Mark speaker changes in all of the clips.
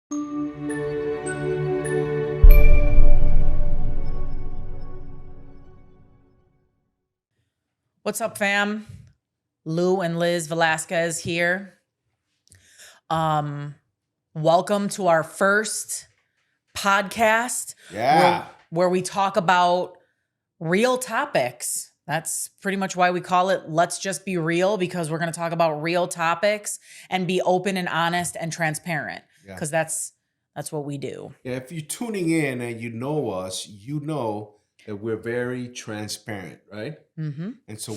Speaker 1: What's up, fam? Lou and Liz Velasquez here. Welcome to our first podcast.
Speaker 2: Yeah.
Speaker 1: Where we talk about real topics. That's pretty much why we call it Let's Just Be Real, because we're going to talk about real topics and be open and honest and transparent, because that's what we do.
Speaker 2: Yeah, if you're tuning in and you know us, you know that we're very transparent, right?
Speaker 1: Mm-hmm.
Speaker 2: And so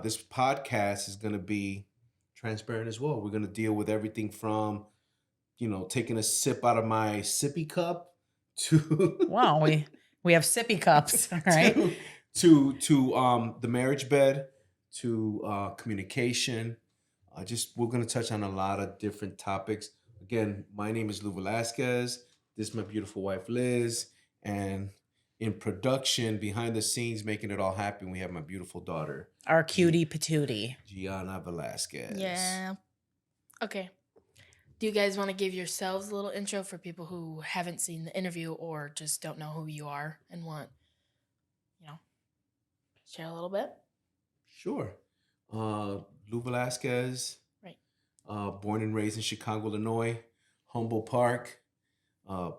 Speaker 2: this podcast is gonna be transparent as well. We're gonna deal with everything from, taking a sip out of my sippy cup to
Speaker 1: Wow, we have sippy cups, right?
Speaker 2: to the marriage bed, to communication. We're gonna touch on a lot of different topics. Again, my name is Lou Velasquez. This is my beautiful wife Liz, and in production, behind the scenes, making it all happen, we have my beautiful daughter,
Speaker 1: Our cutie patootie,
Speaker 2: Gianna Velasquez.
Speaker 3: Yeah. Okay. Do you guys want to give yourselves a little intro for people who haven't seen the interview or just don't know who you are and want, share a little bit?
Speaker 2: Sure. Lou Velasquez.
Speaker 3: Right.
Speaker 2: Born and raised in Chicago, Illinois, Humboldt Park.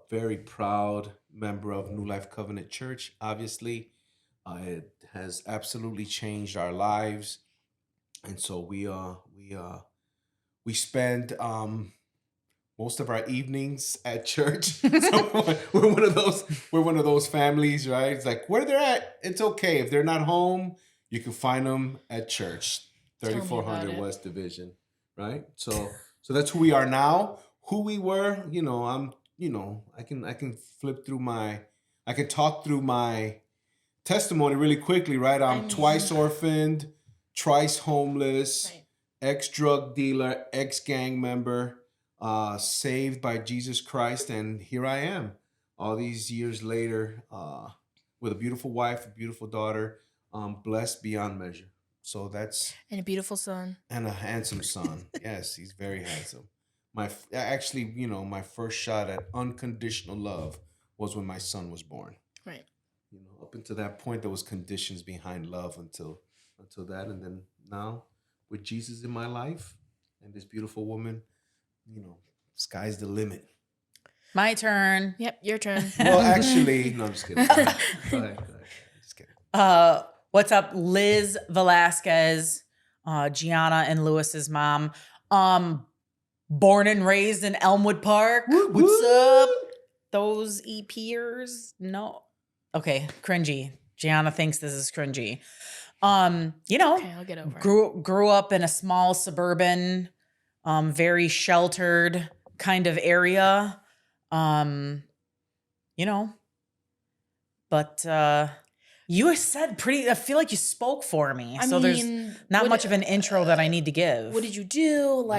Speaker 2: Very proud member of New Life Covenant Church. Obviously, it has absolutely changed our lives, and so we spend most of our evenings at church. So we're one of those families, right? It's like where they're at, it's okay. If they're not home, you can find them at church, 3400 West Division, right? So that's who we are now. Who we were, I can I can talk through my testimony really quickly, right? I'm twice orphaned, twice homeless,
Speaker 3: Right.
Speaker 2: ex-drug dealer, ex-gang member, saved by Jesus Christ, and here I am, all these years later, with a beautiful wife, a beautiful daughter, blessed beyond measure. So that's
Speaker 3: And a beautiful son.
Speaker 2: and a handsome son. Yes, he's very handsome. My first shot at unconditional love was when my son was born.
Speaker 3: Right.
Speaker 2: Up until that point, there was conditions behind love until that, and then now with Jesus in my life and this beautiful woman, sky's the limit.
Speaker 1: My turn.
Speaker 3: Yep, your turn.
Speaker 2: Well, actually, no, I'm just kidding. Go ahead. Just kidding.
Speaker 1: What's up, Liz Velasquez, Gianna and Lewis's mom. Born and raised in Elmwood Park. What's up? Those EPers? No. Okay, cringy. Gianna thinks this is cringy.
Speaker 3: Okay, I'll get over it.
Speaker 1: Grew up in a small suburban, very sheltered kind of area. But you said I feel like you spoke for me. There's not much of an intro that I need to give.
Speaker 3: What did you do?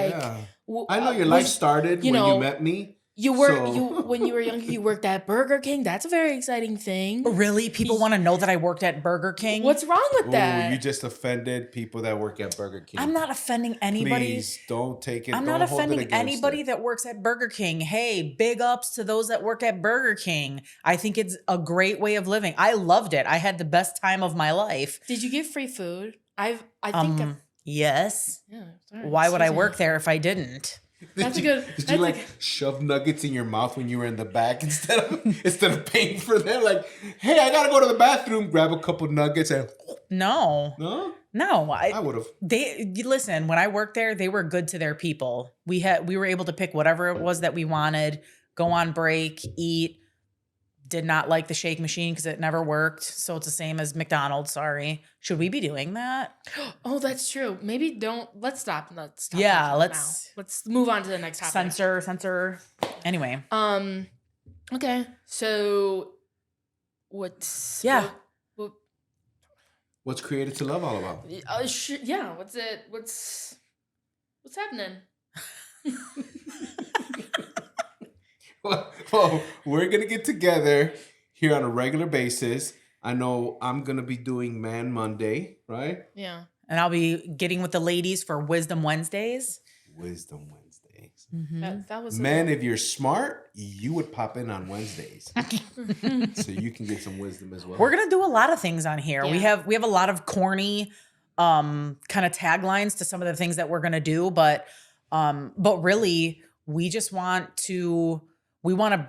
Speaker 2: I know your life started when you met me.
Speaker 3: When you were younger, you worked at Burger King. That's a very exciting thing.
Speaker 1: Really? People want to know that I worked at Burger King?
Speaker 3: What's wrong with that?
Speaker 2: You just offended people that work at Burger King.
Speaker 1: I'm not offending anybody.
Speaker 2: Please don't take it.
Speaker 1: I'm not offending anybody that works at Burger King. Hey, big ups to those that work at Burger King. I think it's a great way of living. I loved it. I had the best time of my life.
Speaker 3: Did you get free food? I think
Speaker 1: yes.
Speaker 3: Yeah. Sorry,
Speaker 1: Why would I work there if I didn't?
Speaker 3: That's a good.
Speaker 2: Did you shove nuggets in your mouth when you were in the back instead of paying for them? Like, hey, I gotta go to the bathroom, grab a couple nuggets and.
Speaker 1: No.
Speaker 2: I would have.
Speaker 1: Listen. When I worked there, they were good to their people. We were able to pick whatever it was that we wanted, go on break, eat. Did not like the shake machine because it never worked. So it's the same as McDonald's. Sorry. Should we be doing that?
Speaker 3: Oh, that's true. Maybe don't. Let's stop.
Speaker 1: Yeah,
Speaker 3: let's move on to the next topic.
Speaker 1: Censor. Anyway.
Speaker 3: Okay. So, what's
Speaker 2: what's Created to Love all about?
Speaker 3: Yeah. What's happening?
Speaker 2: Well, we're going to get together here on a regular basis. I know I'm going to be doing Man Monday, right?
Speaker 3: Yeah.
Speaker 1: And I'll be getting with the ladies for Wisdom Wednesdays.
Speaker 2: Wisdom Wednesdays.
Speaker 1: Mhm.
Speaker 3: That was
Speaker 2: Men, if you're smart, you would pop in on Wednesdays, so you can get some wisdom as well.
Speaker 1: We're gonna do a lot of things on here. We
Speaker 3: Yeah.
Speaker 1: have a lot of corny kind of taglines to some of the things that we're gonna do, but really we just want to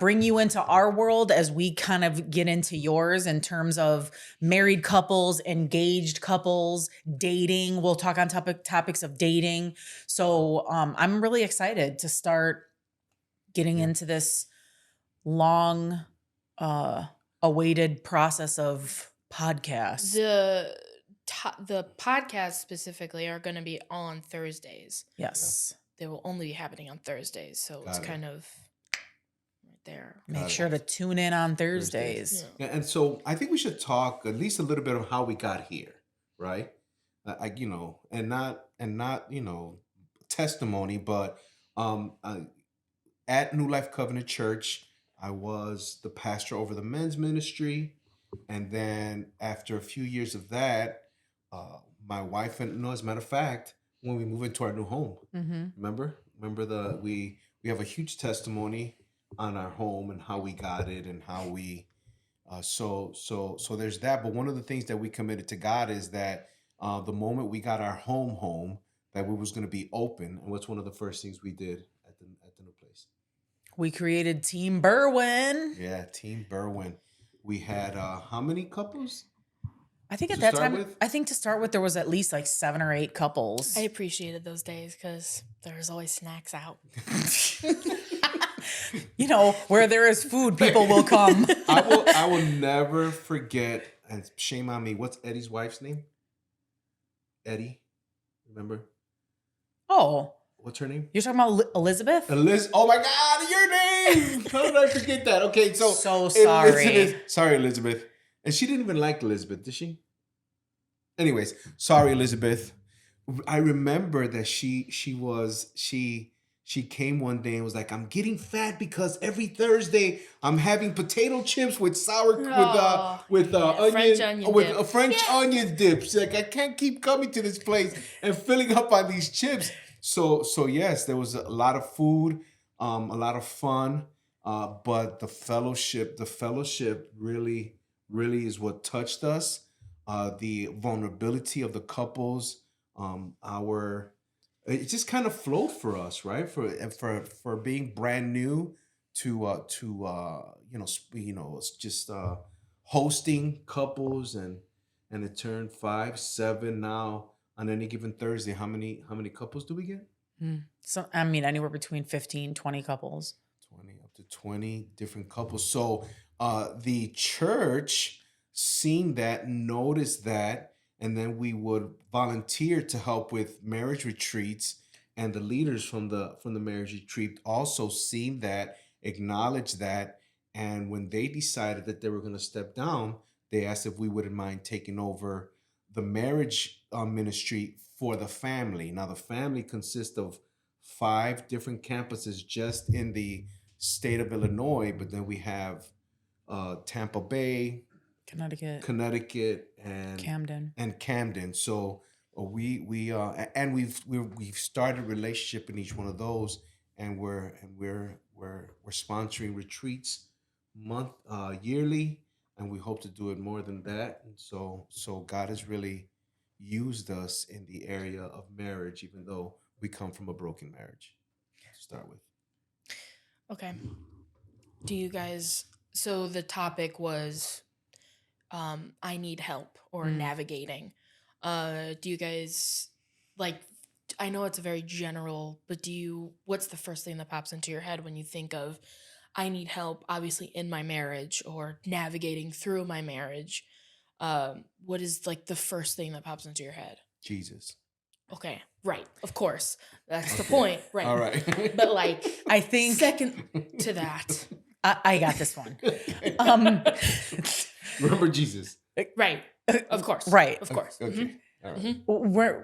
Speaker 1: bring you into our world as we kind of get into yours in terms of married couples, engaged couples, dating. We'll talk on topics of dating. So I'm really excited to start getting
Speaker 2: Yeah.
Speaker 1: into this long awaited process of podcasts.
Speaker 3: The podcasts specifically are going to be on Thursdays.
Speaker 1: Yes.
Speaker 3: They will only be happening on Thursdays, so it's
Speaker 2: Got it.
Speaker 3: kind of right there.
Speaker 1: Make
Speaker 2: Got
Speaker 1: sure
Speaker 2: it.
Speaker 1: to tune in on
Speaker 2: Thursdays.
Speaker 1: Thursdays.
Speaker 3: Yeah.
Speaker 2: And so I think we should talk at least a little bit of how we got here, right? And not testimony, but at New Life Covenant Church, I was the pastor over the men's ministry, and then after a few years of that, my wife and as a matter of fact, when we moved into our new home,
Speaker 1: Mm-hmm.
Speaker 2: remember we have a huge testimony on our home and how we got it and how we so there's that. But one of the things that we committed to God is that the moment we got our home, that we was going to be open. And what's one of the first things we did at the new place?
Speaker 1: We created Team Berwin.
Speaker 2: Yeah, Team Berwin. We had how many couples?
Speaker 1: I think at
Speaker 2: To
Speaker 1: that
Speaker 2: start
Speaker 1: time,
Speaker 2: with?
Speaker 1: I think to start with, there was at least like 7 or 8 couples.
Speaker 3: I appreciated those days because there was always snacks out.
Speaker 1: Where there is food, people will come.
Speaker 2: I will never forget, and shame on me, what's Eddie's wife's name? Eddie, remember?
Speaker 1: Oh,
Speaker 2: What's her name?
Speaker 1: you're talking about Elizabeth?
Speaker 2: Oh my God, your name! How did I forget that? Okay, so
Speaker 1: sorry.
Speaker 2: Sorry, Elizabeth. And she didn't even like Elizabeth, did she? Anyways, sorry, Elizabeth. I remember that she came one day and was like, "I'm getting fat because every Thursday I'm having potato chips with
Speaker 3: French onion
Speaker 2: with
Speaker 3: dip.
Speaker 2: a French onion dip." She's like, "I can't keep coming to this place and filling up on these chips." So yes, there was a lot of food, a lot of fun, but the fellowship really is what touched us. The vulnerability of the couples, it just kind of flowed for us, right? For being brand new to just hosting couples, and it turned 5, 7 now. On any given Thursday, how many couples do we get?
Speaker 1: So, I mean, anywhere between 15, 20 couples.
Speaker 2: 20, up to 20 different couples. So the church seen that, noticed that, and then we would volunteer to help with marriage retreats. And the leaders from the marriage retreat also seen that, acknowledged that, and when they decided that they were going to step down, they asked if we wouldn't mind taking over the marriage ministry for the family. Now, the family consists of 5 different campuses just in the state of Illinois, but then we have Tampa Bay, Connecticut, and Camden. So we've started relationship in each one of those, and we're sponsoring retreats yearly, and we hope to do it more than that. And so God has really used us in the area of marriage, even though we come from a broken marriage to start with.
Speaker 3: Okay. Do you guys, so the topic was I need help or navigating. Do you guys, I know it's a very general, but what's the first thing that pops into your head when you think of I need help, obviously in my marriage or navigating through my marriage? What is the first thing that pops into your head?
Speaker 2: Jesus.
Speaker 3: Okay, right. Of course. That's the point. Right.
Speaker 2: All right.
Speaker 3: But
Speaker 1: I think
Speaker 3: second to that.
Speaker 1: I got this one.
Speaker 2: Remember Jesus.
Speaker 3: Right. Of course.
Speaker 1: Right.
Speaker 3: Of course.
Speaker 2: Okay. All right.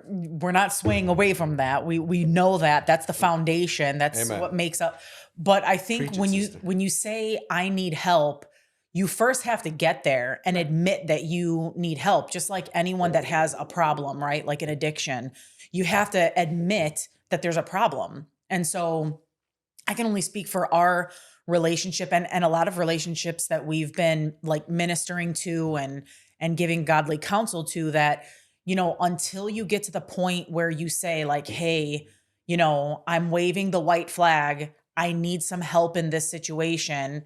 Speaker 1: We're not swaying away from that. We know that's the foundation. That's
Speaker 2: Amen.
Speaker 1: what makes up. But I think
Speaker 2: Preach it, sister.
Speaker 1: when you say I need help, you first have to get there and admit that you need help. Just like anyone that has a problem, right? Like an addiction, you have to admit that there's a problem. And so I can only speak for our relationship and a lot of relationships that we've been like ministering to and giving godly counsel to, that, until you get to the point where you say like, hey, I'm waving the white flag. I need some help in this situation.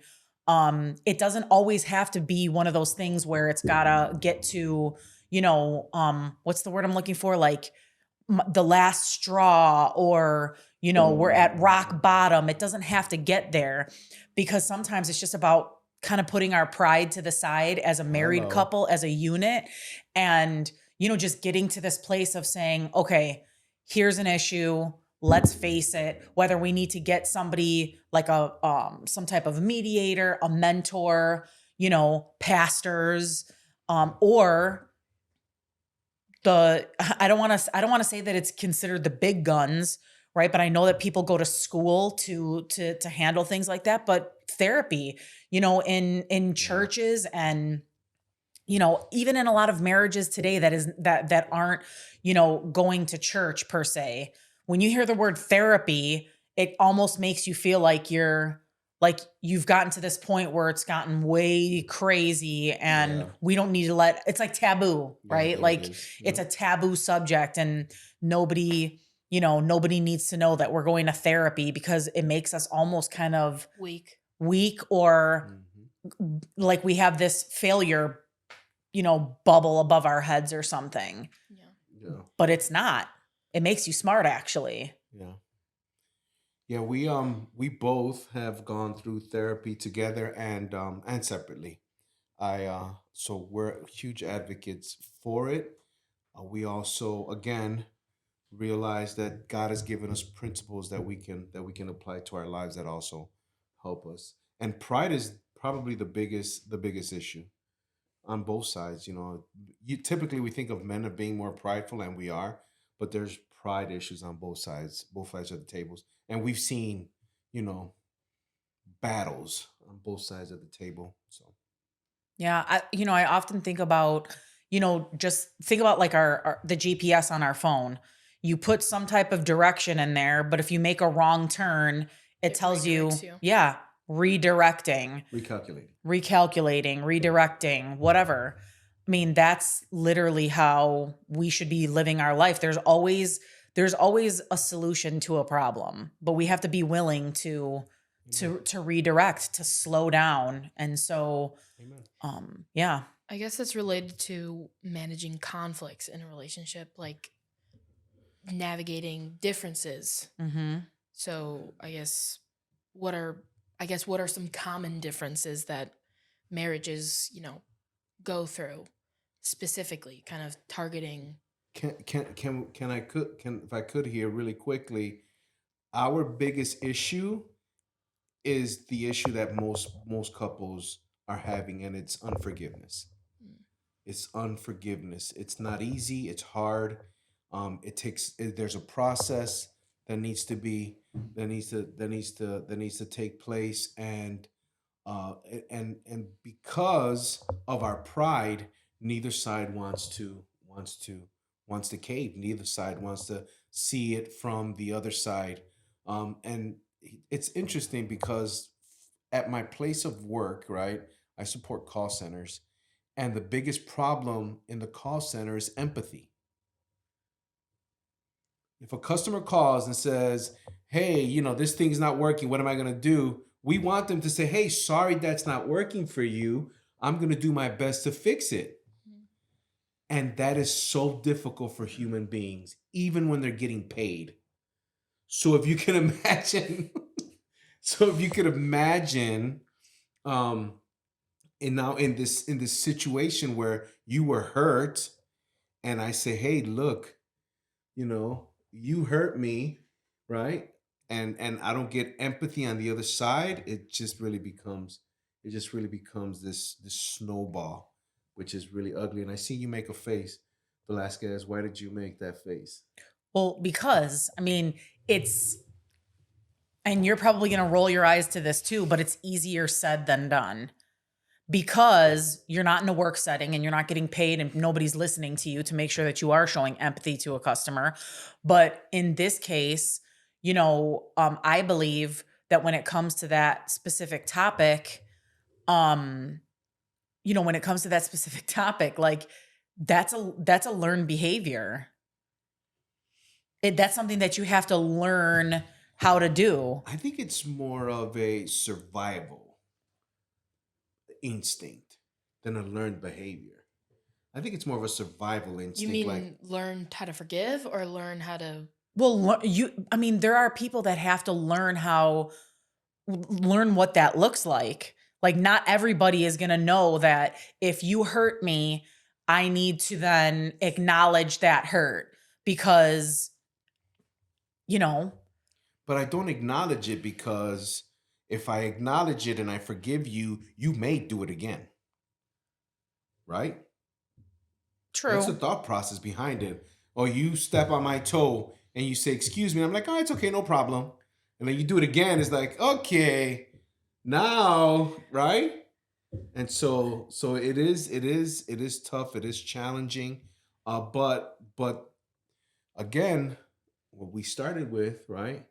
Speaker 1: It doesn't always have to be one of those things where it's gotta get to, what's the word I'm looking for? Like the last straw, or we're at rock bottom. It doesn't have to get there, because sometimes it's just about kind of putting our pride to the side as a married
Speaker 2: Hello.
Speaker 1: couple, as a unit, and just getting to this place of saying, okay, here's an issue, let's face it, whether we need to get somebody like a some type of mediator, a mentor, pastors, or I don't want to say that it's considered the big guns, right? But I know that people go to school to handle things like that. But therapy, in churches, and even in a lot of marriages today that aren't, going to church per se. When you hear the word therapy, it almost makes you feel like you've gotten to this point where it's gotten way crazy, and
Speaker 2: Yeah.
Speaker 1: we don't need to it's like taboo,
Speaker 2: Yeah,
Speaker 1: right?
Speaker 2: it
Speaker 1: Like
Speaker 2: is.
Speaker 1: it's
Speaker 2: Yeah.
Speaker 1: a taboo subject, and nobody needs to know that we're going to therapy, because it makes us almost kind of weak, or
Speaker 2: Mhm.
Speaker 1: like we have this failure, bubble above our heads or something.
Speaker 3: Yeah.
Speaker 2: Yeah.
Speaker 1: But it's not. It makes you smart, actually.
Speaker 2: Yeah. Yeah, we both have gone through therapy together and separately. I So we're huge advocates for it. We also again realize that God has given us principles that we can apply to our lives that also help us. And pride is probably the biggest issue on both sides. You typically we think of men of being more prideful, and we are, but there's pride issues on both sides of the tables, and we've seen, you know, battles on both sides of the table. So
Speaker 1: Yeah, I often think about, just think about like the GPS on our phone. You put some type of direction in there, but if you make a wrong turn, it
Speaker 3: It
Speaker 1: tells
Speaker 3: redirects
Speaker 1: you,
Speaker 3: you.
Speaker 1: yeah, redirecting,
Speaker 2: recalculating.
Speaker 1: recalculating, redirecting, whatever. I mean, that's literally how we should be living our life. There's always a solution to a problem, but we have to be willing to
Speaker 2: Amen.
Speaker 1: to redirect, to slow down. And so
Speaker 2: Amen.
Speaker 1: yeah.
Speaker 3: I guess that's related to managing conflicts in a relationship, like navigating differences.
Speaker 1: Mhm.
Speaker 3: So what are what are some common differences that marriages, go through specifically, kind of targeting.
Speaker 2: Can I could can if I could here really quickly, our biggest issue is the issue that most couples are having, and it's unforgiveness.
Speaker 3: Mm.
Speaker 2: It's unforgiveness. It's not easy. It's hard. There's a process that needs to be that needs to take place, and because of our pride, neither side wants to cave. Neither side wants to see it from the other side. And it's interesting because at my place of work, right, I support call centers, and the biggest problem in the call center is empathy. If a customer calls and says, hey, this thing's not working, what am I going to do? We want them to say, hey, sorry, that's not working for you. I'm going to do my best to fix it.
Speaker 3: Mm.
Speaker 2: And that is so difficult for human beings, even when they're getting paid. So if you can imagine, so if you could imagine, um, and now in this situation where you were hurt, and I say, hey, look, you hurt me, right? And I don't get empathy on the other side. It just really becomes this snowball, which is really ugly. And I see you make a face, Velasquez. Why did you make that face?
Speaker 1: Well, because I mean, it's and you're probably going to roll your eyes to this too, but it's easier said than done, because you're not in a work setting and you're not getting paid and nobody's listening to you to make sure that you are showing empathy to a customer. But in this case, I believe that when it comes to that specific topic, when it comes to that specific topic, like that's a learned behavior. That's something that you have to learn how to do.
Speaker 2: I think it's more of a survival instinct than a learned behavior. I think it's more of a survival instinct.
Speaker 3: You mean learn how to forgive or learn how to?
Speaker 1: Well, there are people that have to learn what that looks like. Like, not everybody is going to know that if you hurt me, I need to then acknowledge that hurt because,
Speaker 2: But I don't acknowledge it because if I acknowledge it and I forgive you, you may do it again. Right?
Speaker 1: True.
Speaker 2: That's the thought process behind it. Or you step on my toe and you say, excuse me. I'm like, oh, it's okay, no problem. And then you do it again. It's like, okay, now, right? And so it is tough. It is challenging. But again, what we started with, right?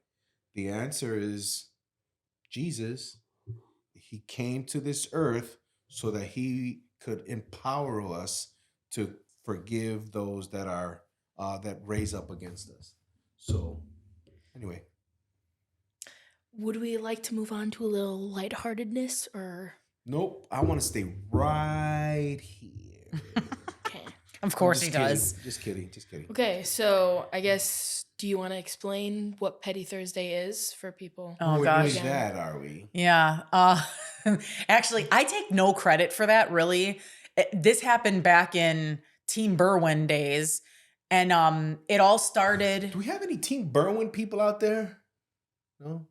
Speaker 2: The answer is Jesus. He came to this earth so that he could empower us to forgive those that are that raise up against us. So anyway,
Speaker 3: Would we like to move on to a little lightheartedness or?
Speaker 2: nope. I want to stay right here.
Speaker 3: Okay.
Speaker 1: Of course
Speaker 2: I'm
Speaker 1: he
Speaker 2: just
Speaker 1: does.
Speaker 2: kidding. Just kidding.
Speaker 3: Okay, so I guess, do you want to explain what Petty Thursday is for people?
Speaker 1: Oh,
Speaker 2: We're
Speaker 1: gosh.
Speaker 2: doing that, are we?
Speaker 1: Yeah. Actually, I take no credit for that, really. This happened back in Team Berwyn days. And it all started.
Speaker 2: Do we have any Team Berwyn people out there? No?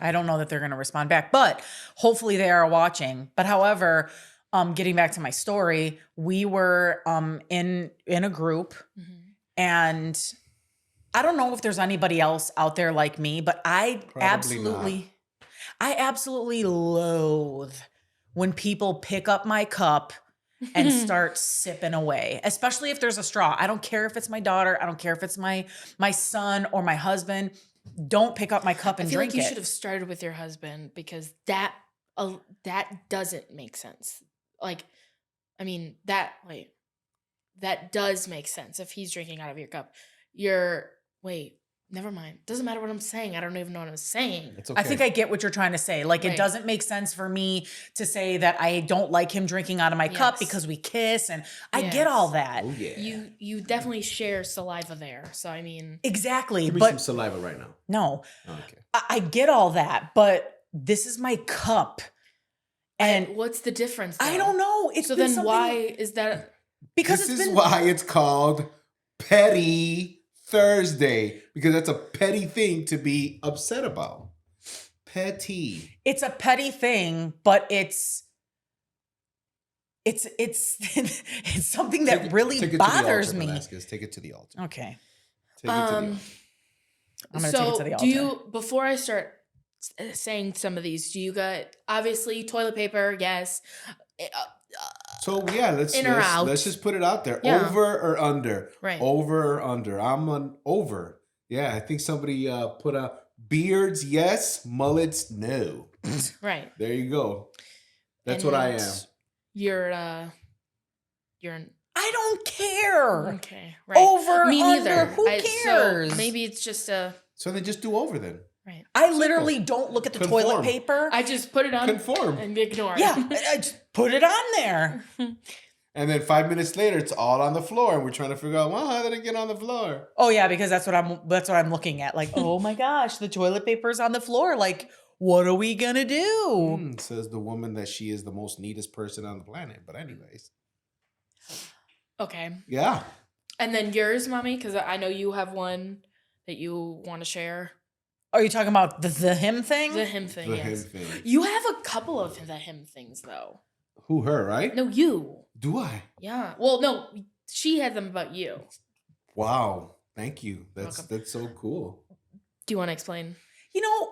Speaker 1: I don't know that they're going to respond back, but hopefully they are watching. But however, getting back to my story, we were in a group,
Speaker 3: Mhm.
Speaker 1: and I don't know if there's anybody else out there like me, but I
Speaker 2: Probably
Speaker 1: absolutely loathe when people pick up my cup and start sipping away, especially if there's a straw. I don't care if it's my daughter. I don't care if it's my son or my husband. Don't pick up my cup
Speaker 3: I
Speaker 1: and
Speaker 3: feel
Speaker 1: drink
Speaker 3: like you
Speaker 1: it.
Speaker 3: should have started with your husband because that doesn't make sense. Like, I mean, that does make sense if he's drinking out of your cup. Never mind. Doesn't matter what I'm saying. I don't even know what I'm saying.
Speaker 2: It's okay.
Speaker 1: I think I get what you're trying to say. Like,
Speaker 3: Right.
Speaker 1: it doesn't make sense for me to say that I don't like him drinking out of my cup
Speaker 3: Yes.
Speaker 1: because we kiss, and I get all that.
Speaker 2: Oh yeah.
Speaker 3: You definitely share saliva there. So I mean,
Speaker 1: Exactly.
Speaker 2: Give me
Speaker 1: But
Speaker 2: some saliva right now.
Speaker 1: no,
Speaker 2: Okay.
Speaker 1: I get all that, but this is my cup. And
Speaker 3: what's the difference?
Speaker 1: I
Speaker 3: though?
Speaker 1: don't know. It's
Speaker 3: So
Speaker 1: been
Speaker 3: then
Speaker 1: something-
Speaker 3: why is that?
Speaker 1: Because
Speaker 2: This
Speaker 1: it's
Speaker 2: is
Speaker 1: been
Speaker 2: why it's called Petty Thursday, because that's a petty thing to be upset about. Petty.
Speaker 1: it's a petty thing, but it's it's something that really
Speaker 2: Take it
Speaker 1: bothers
Speaker 2: to the altar,
Speaker 1: me.
Speaker 2: Velasquez. Take it to the altar.
Speaker 1: Okay.
Speaker 2: Take it to the altar.
Speaker 1: I'm gonna take it to the altar.
Speaker 3: Do you, before I start saying some of these, do you got, obviously toilet paper? Yes.
Speaker 2: So yeah,
Speaker 3: In or out?
Speaker 2: let's just put it out there.
Speaker 3: Yeah.
Speaker 2: Over or under?
Speaker 3: Right.
Speaker 2: Over or under? I'm an over. Yeah, I think somebody put a beards, yes, mullets, no.
Speaker 3: Right.
Speaker 2: There you go. That's what I am.
Speaker 3: And you're an
Speaker 1: I don't care.
Speaker 3: okay. Right.
Speaker 1: Over,
Speaker 3: Me
Speaker 1: under,
Speaker 3: neither.
Speaker 1: who cares?
Speaker 3: So maybe it's just a
Speaker 2: So then just do over then.
Speaker 3: right.
Speaker 1: I literally don't look at the toilet
Speaker 2: Conform.
Speaker 1: paper.
Speaker 3: I just put it on
Speaker 2: Conform.
Speaker 3: and ignore it.
Speaker 1: yeah, I just put it on there.
Speaker 2: And then 5 minutes later, it's all on the floor, and we're trying to figure out, well, how did it get on the floor?
Speaker 1: Oh yeah, because that's what I'm looking at. Like, oh my gosh, the toilet paper's on the floor. Like, what are we gonna do?
Speaker 2: Says the woman that she is the most neatest person on the planet. But anyways,
Speaker 3: Okay.
Speaker 2: yeah.
Speaker 3: And then yours, mommy, because I know you have one that you want to share.
Speaker 1: Are you talking about the him thing?
Speaker 3: The him thing.
Speaker 2: The
Speaker 3: Yes.
Speaker 2: him thing.
Speaker 3: You have a couple of the him things though.
Speaker 2: Who, her, right?
Speaker 3: No, you.
Speaker 2: Do I?
Speaker 3: Yeah. Well, no, she had them about you.
Speaker 2: Wow. Thank you. That's
Speaker 3: Welcome.
Speaker 2: that's so cool.
Speaker 3: Do you want to explain?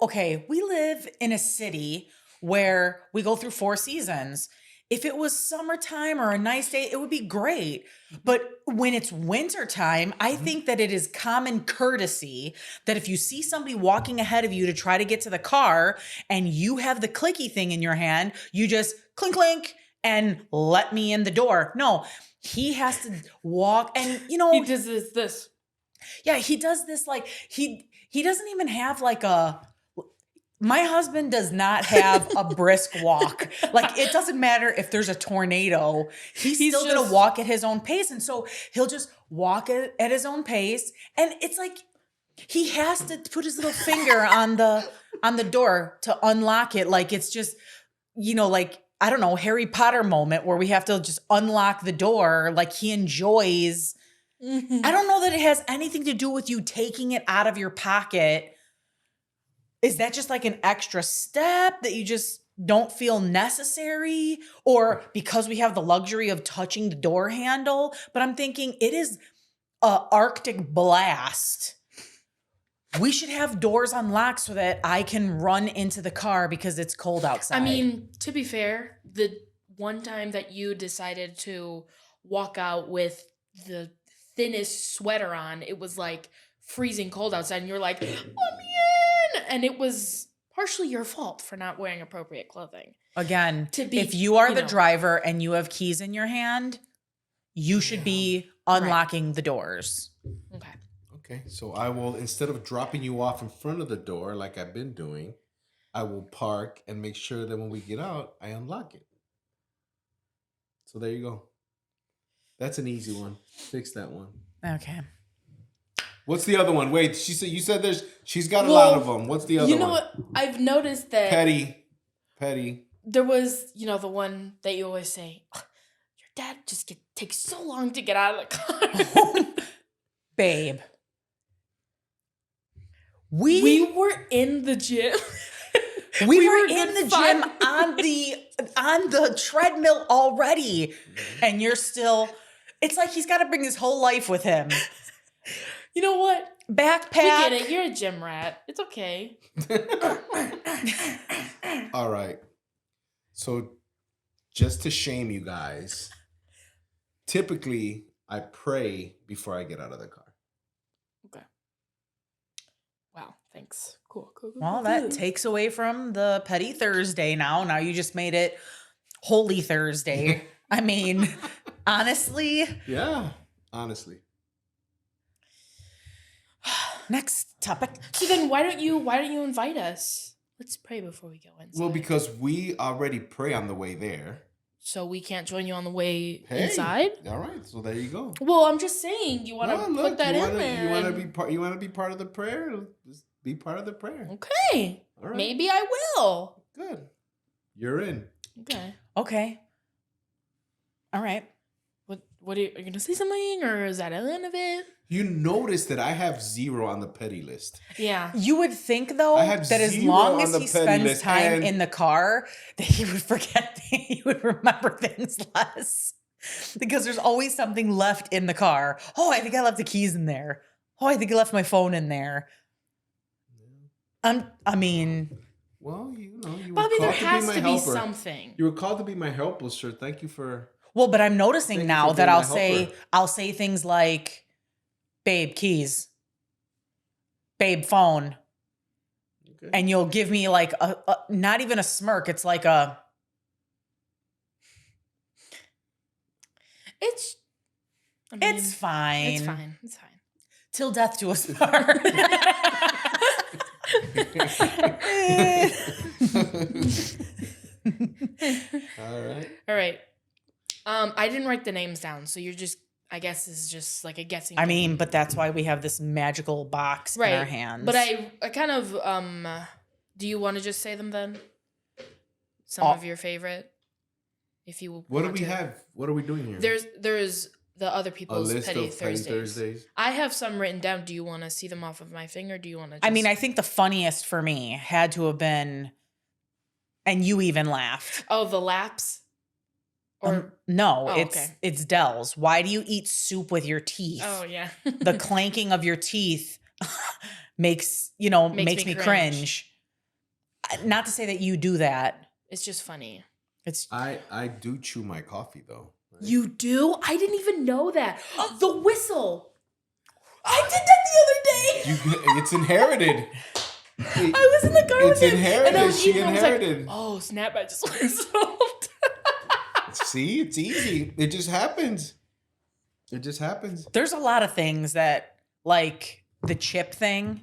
Speaker 1: Okay, we live in a city where we go through 4 seasons. if it was summertime or a nice day, it would be great. But when it's wintertime, I think that it is common courtesy that if you see somebody walking ahead of you to try to get to the car and you have the clicky thing in your hand, you just clink, clink, and let me in the door. No, he has to walk and,
Speaker 3: He does this.
Speaker 1: yeah, he does this like he doesn't even have like my husband does not have a brisk walk. Like it doesn't matter if there's a tornado. He's still going to walk at his own pace. And so he'll just walk at his own pace. And it's like he has to put his little finger on the door to unlock it. Like it's just, like, I don't know, Harry Potter moment where we have to just unlock the door. Like he enjoys. I don't know that it has anything to do with you taking it out of your pocket. Is that just like an extra step that you just don't feel necessary? Or because we have the luxury of touching the door handle? But I'm thinking it is a Arctic blast. We should have doors unlocked so that I can run into the car because it's cold outside.
Speaker 3: I mean, to be fair, the one time that you decided to walk out with the thinnest sweater on, it was like freezing cold outside and you're like, let me in. And it was partially your fault for not wearing appropriate clothing.
Speaker 1: Again, if you are the driver and you have keys in your hand, you should be unlocking the doors.
Speaker 3: Okay.
Speaker 2: Okay, so I will, instead of dropping you off in front of the door like I've been doing, I will park and make sure that when we get out, I unlock it. So there you go. That's an easy one. Fix that one.
Speaker 1: Okay.
Speaker 2: What's the other one? Wait, you said she's got a lot of them. What's the other one?
Speaker 3: You know what? I've noticed that
Speaker 2: Petty.
Speaker 3: There was, the one that you always say, your dad just takes so long to get out of the car.
Speaker 1: Babe.
Speaker 3: We were in the gym.
Speaker 1: We were in the gym on the treadmill already. And you're still, it's like he's got to bring his whole life with him.
Speaker 3: You know what?
Speaker 1: Backpack.
Speaker 3: We get it. You're a gym rat. It's okay.
Speaker 2: All right. So just to shame you guys, typically I pray before I get out of the car.
Speaker 3: Okay. Wow. Thanks. Cool.
Speaker 1: Well, that takes away from the Petty Thursday now. Now you just made it Holy Thursday. I mean, honestly.
Speaker 2: Yeah, honestly.
Speaker 1: Next topic.
Speaker 3: So then why don't you invite us? Let's pray before we go inside.
Speaker 2: Well, because we already pray on the way there.
Speaker 3: So we can't join you on the way inside?
Speaker 2: All right. So there you go.
Speaker 3: Well, I'm just saying, you want to put that in there.
Speaker 2: You want to be part of the prayer? Just be part of the prayer.
Speaker 3: Okay.
Speaker 2: All right.
Speaker 3: Maybe I will.
Speaker 2: Good. You're in.
Speaker 3: Okay.
Speaker 1: All right.
Speaker 3: What are you going to say something, or is that the end of it?
Speaker 2: You notice that I have 0 on the petty list.
Speaker 3: Yeah.
Speaker 1: You would think, though, that as long as he spends time in the car, that he would forget, he would remember things less. Because there's always something left in the car. Oh, I think I left the keys in there. Oh, I think I left my phone in there. I mean...
Speaker 2: Well, you
Speaker 3: Bobby,
Speaker 2: were
Speaker 3: there
Speaker 2: called
Speaker 3: has
Speaker 2: to be my
Speaker 3: to be
Speaker 2: helper.
Speaker 3: something.
Speaker 2: You were called to be my helper, sir. Thank you for...
Speaker 1: Well, but I'm noticing now that I'll
Speaker 2: helper.
Speaker 1: say things like, babe, keys, babe, phone. Okay. And you'll give me like a not even a smirk. It's like a.
Speaker 3: It's
Speaker 1: fine. It's
Speaker 3: fine.
Speaker 1: Till death do us part.
Speaker 3: All right. I didn't write the names down, so you're just, I guess this is just like a guessing game.
Speaker 1: I mean, but that's why we have this magical box in our hands.
Speaker 3: But I kind of, do you want to just say them then? Some of your favorite? If you
Speaker 2: What do we have? What are we doing here?
Speaker 3: There's the other people's Petty Thursdays.
Speaker 2: Thursdays.
Speaker 3: I have some written down. Do you want to see them off of my thing, or do you want to just...
Speaker 1: I mean, I think the funniest for me had to have been, and you even laughed.
Speaker 3: Oh, the laps? Or
Speaker 1: no, it's Dell's. Why do you eat soup with your teeth?
Speaker 3: Oh, yeah.
Speaker 1: The clanking of your teeth makes me cringe. Not to say that you do that.
Speaker 3: It's just funny.
Speaker 2: I do chew my coffee though. Right?
Speaker 3: You do? I didn't even know that. The whistle. I did that the other day.
Speaker 2: It's inherited.
Speaker 3: I was in the car
Speaker 2: It's
Speaker 3: with him, and I
Speaker 2: inherited.
Speaker 3: was
Speaker 2: She
Speaker 3: eating, and I was
Speaker 2: inherited.
Speaker 3: like, oh, snap, I just whistled.
Speaker 2: See, it's easy. It just happens. It just happens.
Speaker 1: There's a lot of things that, like the chip thing.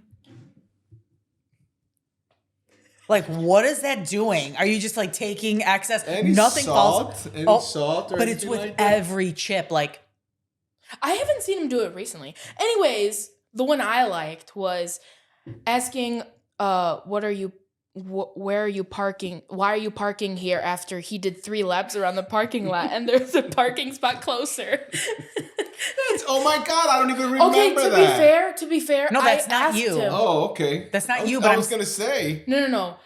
Speaker 1: Like, what is that doing? Are you just like taking excess? Nothing falls.
Speaker 2: Any
Speaker 1: Oh,
Speaker 2: salt or
Speaker 1: but it's
Speaker 2: anything
Speaker 1: with
Speaker 2: like that?
Speaker 1: every chip. Like,
Speaker 3: I haven't seen him do it recently. Anyways, the one I liked was asking, where are you parking? Why are you parking here after he did 3 laps around the parking lot and there's a parking spot closer?
Speaker 2: Oh my God, I don't even remember
Speaker 3: Okay,
Speaker 2: that.
Speaker 3: to be fair,
Speaker 1: No, that's
Speaker 3: I
Speaker 1: not
Speaker 3: asked
Speaker 1: you.
Speaker 3: him.
Speaker 2: Oh, okay.
Speaker 1: That's not
Speaker 2: I was,
Speaker 1: you, but
Speaker 2: I was gonna say.
Speaker 3: No.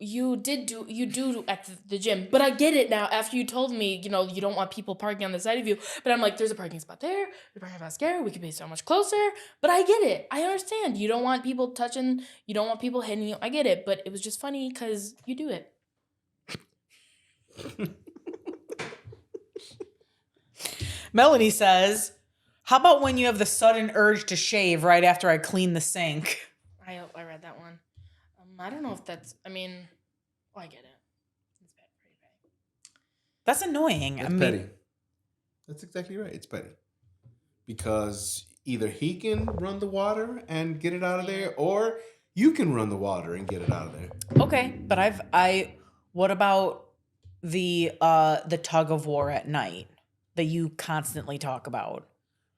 Speaker 3: You do at the gym, but I get it now after you told me, you don't want people parking on the side of you. But I'm like, there's a parking spot there, there's a parking spot there, we could be so much closer. But I get it. I understand. You don't want people touching, you don't want people hitting you. I get it. But it was just funny because you do it.
Speaker 1: Melanie says, how about when you have the sudden urge to shave right after I clean the sink?
Speaker 3: I read that one. I don't know if that's, I get it. It's pretty bad.
Speaker 1: That's annoying.
Speaker 2: That's petty. That's exactly right. It's petty. Because either he can run the water and get it out of there, or you can run the water and get it out of there.
Speaker 1: Okay, but what about the tug of war at night that you constantly talk about?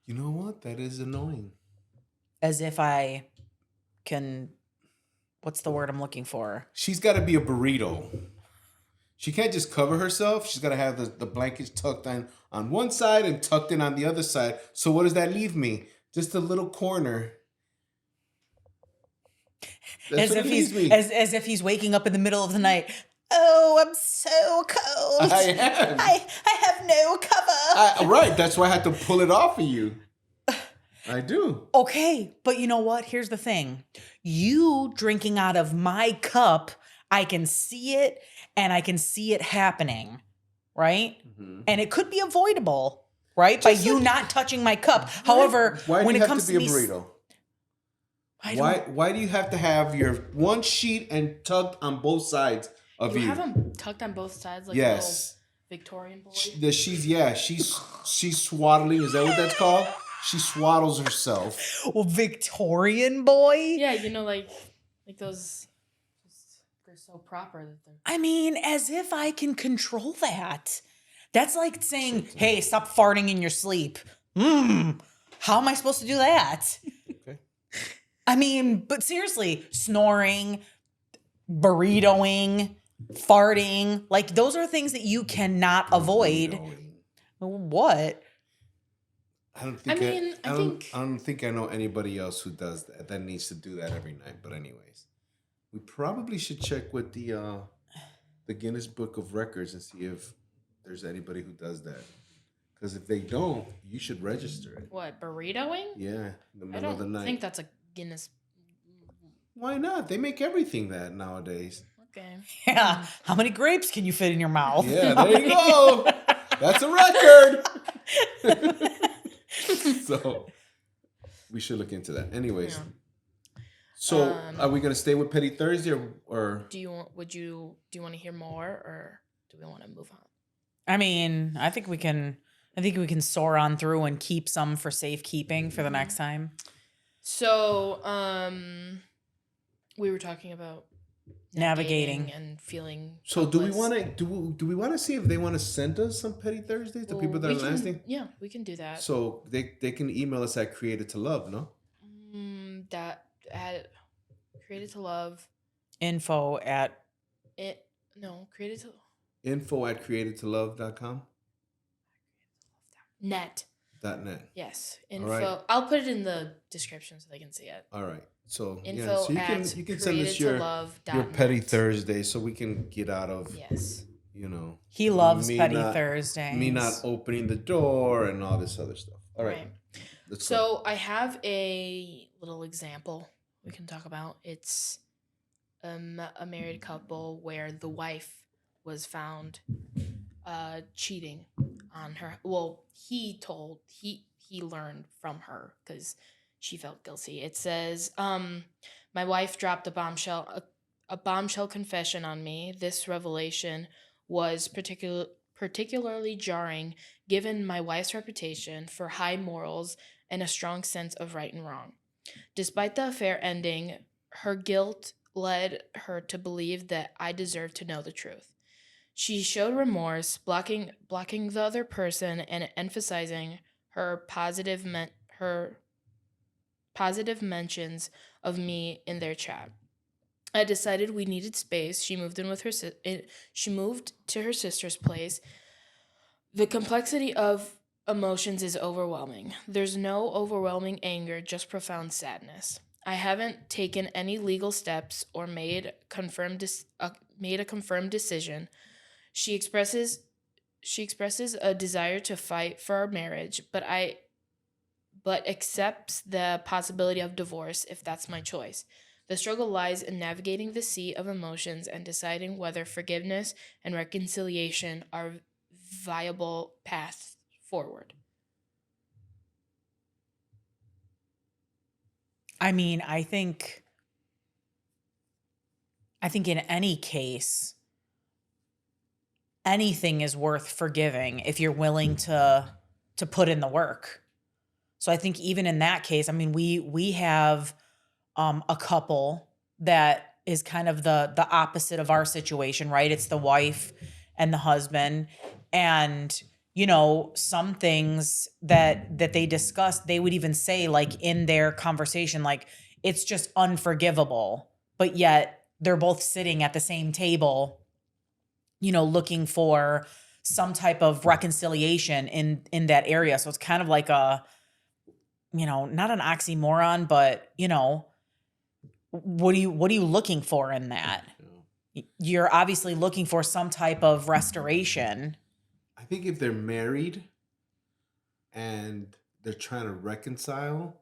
Speaker 2: You know what? That is annoying.
Speaker 1: As if I can, what's the word I'm looking for?
Speaker 2: She's got to be a burrito. She can't just cover herself. She's got to have the blankets tucked in on one side and tucked in on the other side. So what does that leave me? Just a little corner. That's
Speaker 1: As if he's waking up in the middle of the night. Oh, I'm so cold.
Speaker 2: I am.
Speaker 1: I have no cover.
Speaker 2: Right. That's why I had to pull it off of you. I do.
Speaker 1: Okay, but you know what? Here's the thing. You drinking out of my cup, I can see it and I can see it happening, right? Mm-hmm. And it could be avoidable, right? Just by you not touching my cup. However, when it comes to be a burrito?
Speaker 2: Why do you have to have your one sheet and tucked on both sides of you?
Speaker 3: You have them tucked on both sides like
Speaker 2: yes.
Speaker 3: a little Victorian boy?
Speaker 2: She's swaddling. Is that what that's called? She swaddles herself.
Speaker 1: Well, Victorian boy?
Speaker 3: Yeah, like those, they're so proper that they're...
Speaker 1: I mean, as if I can control that. That's like saying, hey, stop farting in your sleep. How am I supposed to do that?
Speaker 2: Okay.
Speaker 1: I mean, but seriously, snoring, burritoing, farting, like those are things that you cannot avoid. What?
Speaker 2: I don't think I know anybody else who does that needs to do that every night. But anyways, we probably should check with the Guinness Book of Records and see if there's anybody who does that. Because if they don't, you should register it.
Speaker 3: What, burritoing?
Speaker 2: Yeah, in the middle of the night.
Speaker 3: I think that's a Guinness.
Speaker 2: Why not? They make everything that nowadays.
Speaker 3: Okay.
Speaker 1: Yeah. How many grapes can you fit in your mouth?
Speaker 2: Yeah, there you go. That's a record. So we should look into that. Anyways, so are we gonna stay with Petty Thursday or
Speaker 3: do you want to hear more, or do we want to move on?
Speaker 1: I mean, I think we can soar on through and keep some for safekeeping for the next time.
Speaker 3: So, we were talking about
Speaker 1: navigating
Speaker 3: and feeling.
Speaker 2: So do we want to see if they want to send us some Petty Thursdays to people that are listening?
Speaker 3: Yeah, we can do that.
Speaker 2: So they can email us at Created to Love, no?
Speaker 3: That at Created to Love.
Speaker 1: Info at
Speaker 2: createdtolove.com.
Speaker 3: Net.
Speaker 2: .net.
Speaker 3: Yes. Info.
Speaker 2: Right.
Speaker 3: I'll put it in the description so they can see it.
Speaker 2: All right. So
Speaker 3: info
Speaker 2: so you can send us your Petty Thursday so we can get out of
Speaker 1: he loves Petty Thursdays.
Speaker 2: Me not opening the door and all this other stuff. All right.
Speaker 3: So I have a little example we can talk about. It's a married couple where the wife was found cheating on her. Well, he learned from her because she felt guilty. It says, my wife dropped a bombshell confession on me. This revelation was particularly jarring given my wife's reputation for high morals and a strong sense of right and wrong. Despite the affair ending, her guilt led her to believe that I deserved to know the truth. She showed remorse, blocking the other person and emphasizing her positive mentions of me in their chat. I decided we needed space. She moved to her sister's place. The complexity of emotions is overwhelming. There's no overwhelming anger, just profound sadness. I haven't taken any legal steps or made a confirmed decision. She expresses a desire to fight for our marriage, but accepts the possibility of divorce if that's my choice. The struggle lies in navigating the sea of emotions and deciding whether forgiveness and reconciliation are viable paths forward.
Speaker 1: I mean, I think in any case, anything is worth forgiving if you're willing to put in the work. So I think even in that case, I mean, we have a couple that is kind of the opposite of our situation, right? It's the wife and the husband, and some things that they discuss, they would even say like in their conversation, like it's just unforgivable, but yet they're both sitting at the same table, looking for some type of reconciliation in that area. So it's kind of like a, not an oxymoron, but what are you looking for in that? You're obviously looking for some type of restoration.
Speaker 2: I think if they're married and they're trying to reconcile,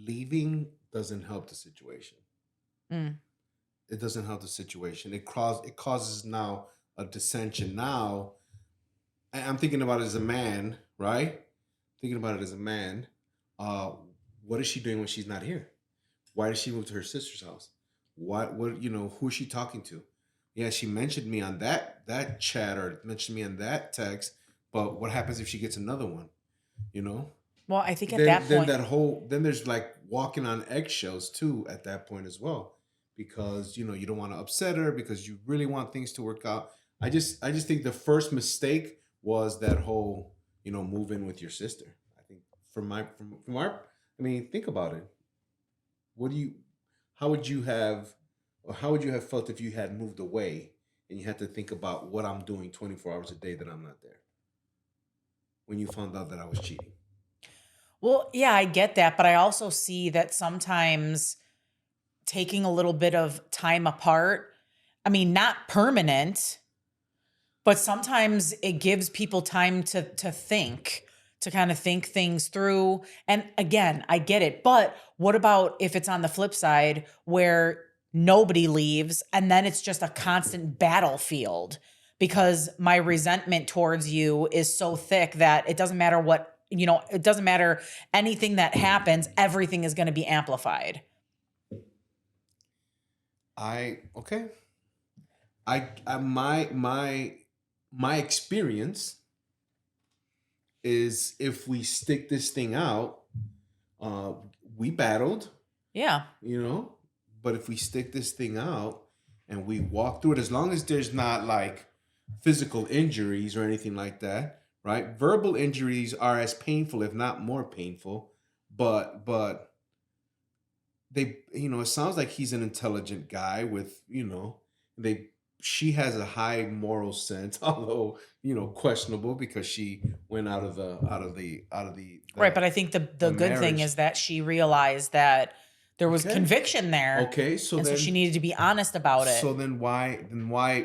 Speaker 2: leaving doesn't help the situation.
Speaker 1: Mm.
Speaker 2: It doesn't help the situation. It causes now a dissension. Now, I'm thinking about it as a man, right? Thinking about it as a man. What is she doing when she's not here? Why did she move to her sister's house? What who is she talking to? Yeah, she mentioned me on that chat or mentioned me on that text, but what happens if she gets another one?
Speaker 1: Well, I think at
Speaker 2: Then
Speaker 1: that point,
Speaker 2: then there's like walking on eggshells too at that point as well, because you don't want to upset her because you really want things to work out. I just think the first mistake was that whole move in with your sister. I think from our, I mean, think about it. What do you how would you have how would you have felt if you had moved away and you had to think about what I'm doing 24 hours a day that I'm not there when you found out that I was cheating?
Speaker 1: well, yeah, I get that, but I also see that sometimes taking a little bit of time apart, I mean, not permanent, but sometimes it gives people time to think, to kind of think things through. And again, I get it. But what about if it's on the flip side where nobody leaves and then it's just a constant battlefield because my resentment towards you is so thick that it doesn't matter what, it doesn't matter anything that happens, everything is going to be amplified.
Speaker 2: Okay. My experience is if we stick this thing out, we battled,
Speaker 1: Yeah.
Speaker 2: but if we stick this thing out and we walk through it, as long as there's not like physical injuries or anything like that, right? Verbal injuries are as painful, if not more painful, but they, it sounds like he's an intelligent guy with, they she has a high moral sense, although questionable because she went out of the
Speaker 1: Right, but I think the good thing
Speaker 2: marriage.
Speaker 1: is that she realized that there was
Speaker 2: Okay.
Speaker 1: conviction there.
Speaker 2: Okay, so
Speaker 1: and
Speaker 2: then
Speaker 1: so she needed to be honest about it.
Speaker 2: so then why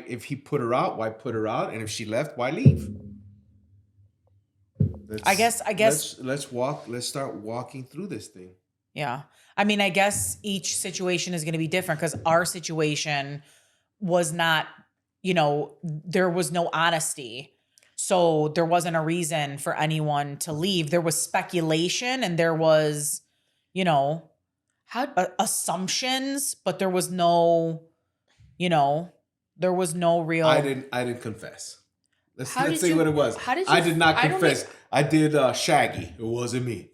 Speaker 2: if he put her out, why put her out, and if she left, why leave?
Speaker 1: I guess
Speaker 2: Let's start walking through this thing.
Speaker 1: yeah. I mean, I guess each situation is going to be different because our situation, was not, there was no honesty. So there wasn't a reason for anyone to leave. There was speculation and there was,
Speaker 3: How
Speaker 1: assumptions, but there was no, there was no real.
Speaker 2: I didn't confess. Let's
Speaker 3: How
Speaker 2: let's
Speaker 3: did
Speaker 2: say
Speaker 3: you-
Speaker 2: what it was.
Speaker 3: how did
Speaker 2: I
Speaker 3: you-
Speaker 2: did not
Speaker 3: I don't
Speaker 2: confess. I did Shaggy. It wasn't me.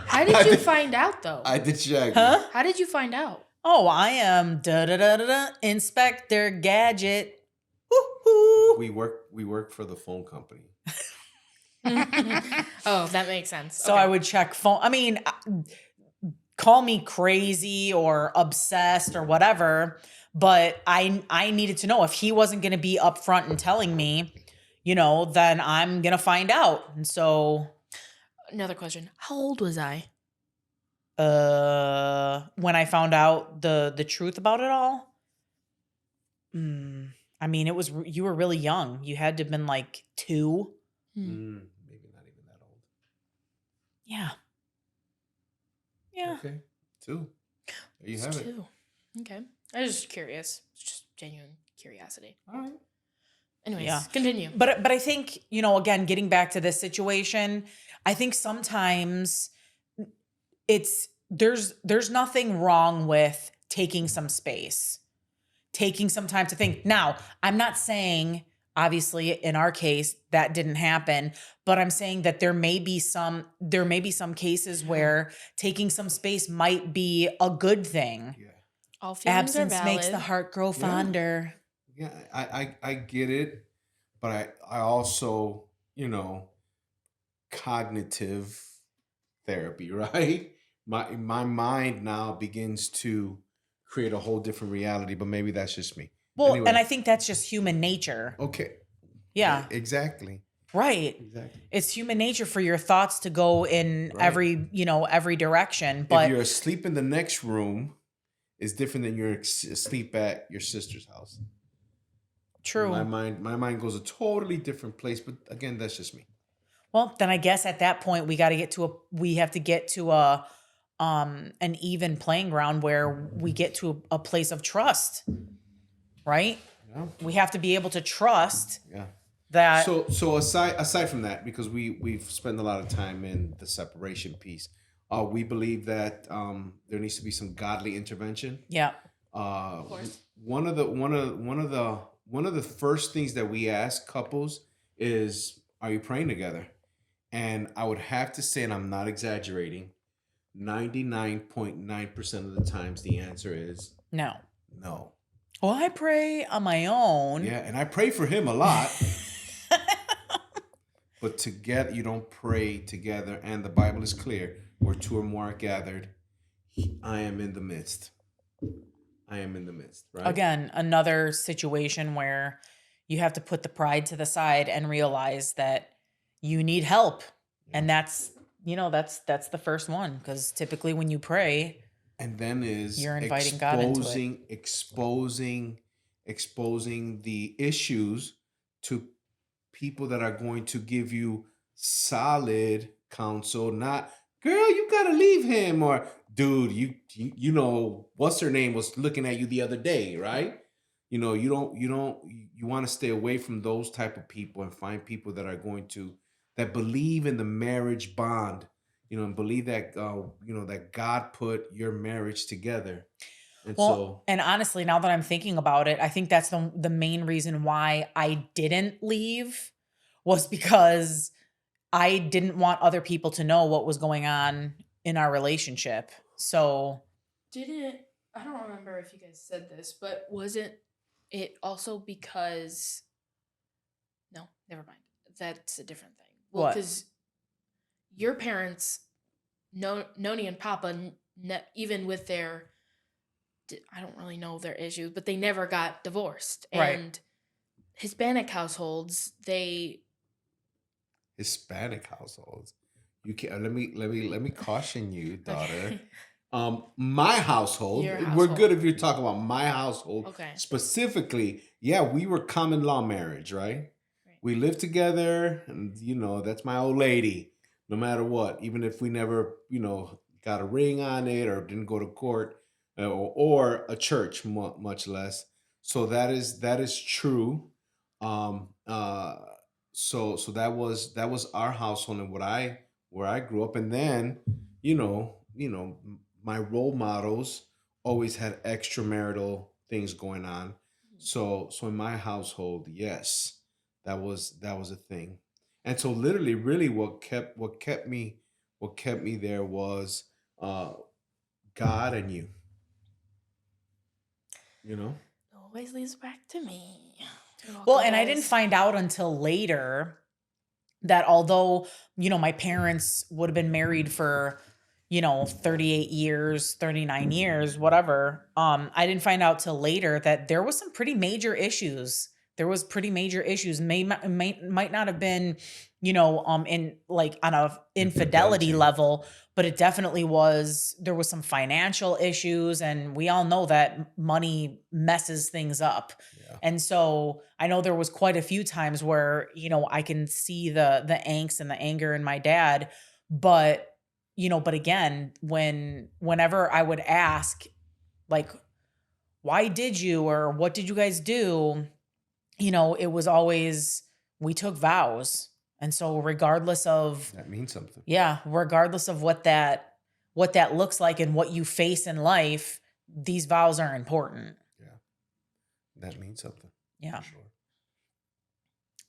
Speaker 3: how did you find out though?
Speaker 2: I did Shaggy.
Speaker 1: Huh?
Speaker 3: How did you find out?
Speaker 1: Oh, I am Inspector Gadget. Woo-hoo.
Speaker 2: We work for the phone company.
Speaker 3: Oh, that makes sense.
Speaker 1: So I would check phone. I mean, call me crazy or obsessed or whatever, but I needed to know if he wasn't going to be upfront and telling me, then I'm going to find out. And so
Speaker 3: Another question. How old was I?
Speaker 1: when I found out the truth about it all, I mean, you were really young. You had to have been like 2.
Speaker 2: Maybe not even that old.
Speaker 1: Yeah. Yeah.
Speaker 2: Okay. 2. There you
Speaker 3: It's
Speaker 2: have it.
Speaker 3: 2. Okay. I was just curious. It's just genuine curiosity.
Speaker 2: All right.
Speaker 3: Anyways,
Speaker 1: Yeah.
Speaker 3: continue.
Speaker 1: But I think, again, getting back to this situation, I think sometimes there's nothing wrong with taking some space, taking some time to think. Now, I'm not saying, obviously, in our case, that didn't happen, but I'm saying that there may be some cases where taking some space might be a good thing.
Speaker 2: Yeah.
Speaker 3: All feelings
Speaker 1: Absence
Speaker 3: are
Speaker 1: makes the
Speaker 3: valid.
Speaker 1: heart grow fonder.
Speaker 2: Yeah, I get it, but I also, cognitive therapy, right? My mind now begins to create a whole different reality, but maybe that's just me.
Speaker 1: Well,
Speaker 2: Anyway.
Speaker 1: and I think that's just human nature.
Speaker 2: Okay.
Speaker 1: Yeah.
Speaker 2: Exactly.
Speaker 1: Right.
Speaker 2: Exactly.
Speaker 1: It's human nature for your thoughts to go in
Speaker 2: Right.
Speaker 1: every direction.
Speaker 2: If
Speaker 1: But
Speaker 2: you're asleep in the next room, it's different than you're asleep at your sister's house.
Speaker 1: true.
Speaker 2: My mind goes a totally different place, but again, that's just me.
Speaker 1: Well, then I guess at that point we have to get to an even playing ground where we get to a place of trust. Right?
Speaker 2: Yeah.
Speaker 1: We have to be able to trust
Speaker 2: Yeah.
Speaker 1: that.
Speaker 2: So aside from that, because we've spent a lot of time in the separation piece, we believe that there needs to be some godly intervention.
Speaker 1: Yeah.
Speaker 3: Of course.
Speaker 2: One of the first things that we ask couples is, are you praying together? And I would have to say, and I'm not exaggerating, 99.9% of the times the answer is
Speaker 1: No.
Speaker 2: no.
Speaker 1: Well, I pray on my own.
Speaker 2: Yeah, and I pray for him a lot. But together, you don't pray together. And the Bible is clear. Where 2 or more are gathered, I am in the midst. I am in the midst, right?
Speaker 1: Again, another situation where you have to put the pride to the side and realize that you need help. And that's the first one, because typically when you pray,
Speaker 2: And then is
Speaker 1: You're inviting God into it.
Speaker 2: exposing the issues to people that are going to give you solid counsel, not, girl, you gotta leave him, or dude, you know what's her name was looking at you the other day, right? You want to stay away from those type of people and find people that are going to, that believe in the marriage bond, and believe that that God put your marriage together. And
Speaker 1: well, and honestly, now that I'm thinking about it, I think that's the main reason why I didn't leave, was because I didn't want other people to know what was going on in our relationship. So
Speaker 3: I don't remember if you guys said this, but wasn't it also because, no, never mind. That's a different thing. Well,
Speaker 1: What?
Speaker 3: because your parents, Noni and Papa, even with their, I don't really know their issues, but they never got divorced.
Speaker 1: Right.
Speaker 3: And Hispanic households,
Speaker 2: Hispanic households, you can let me caution you, daughter. My household,
Speaker 3: Your
Speaker 2: we're
Speaker 3: household.
Speaker 2: good if you talk about my household.
Speaker 3: Okay.
Speaker 2: Specifically, yeah, we were common law marriage, right?
Speaker 3: Right.
Speaker 2: We lived together, and that's my old lady. No matter what, even if we never, got a ring on it or didn't go to court, or a church, much less. So that is true. Um, uh, so that was our household and what I where I grew up, and then my role models always had extramarital things going on. So in my household, yes, that was a thing. And so literally, really, what kept me there was uh, God and you. You know.
Speaker 3: Always leads back to me. You're
Speaker 1: Well,
Speaker 3: welcome,
Speaker 1: and I didn't
Speaker 3: guys.
Speaker 1: find out until later that although, my parents would have been married for, 38 years, 39 years, whatever. I didn't find out till later that there was some pretty major issues. There was pretty major issues. Might not have been, in like on a infidelity
Speaker 2: Infidelity.
Speaker 1: level, but it definitely was. There was some financial issues, and we all know that money messes things up.
Speaker 2: Yeah.
Speaker 1: And so I know there was quite a few times where, I can see the angst and the anger in my dad, but but again, whenever I would ask, like, why did you, or what did you guys do? It was always, we took vows. And so regardless of,
Speaker 2: That means something.
Speaker 1: yeah, regardless of what that looks like and what you face in life, these vows are important.
Speaker 2: Yeah. That means something.
Speaker 1: Yeah.
Speaker 2: For sure.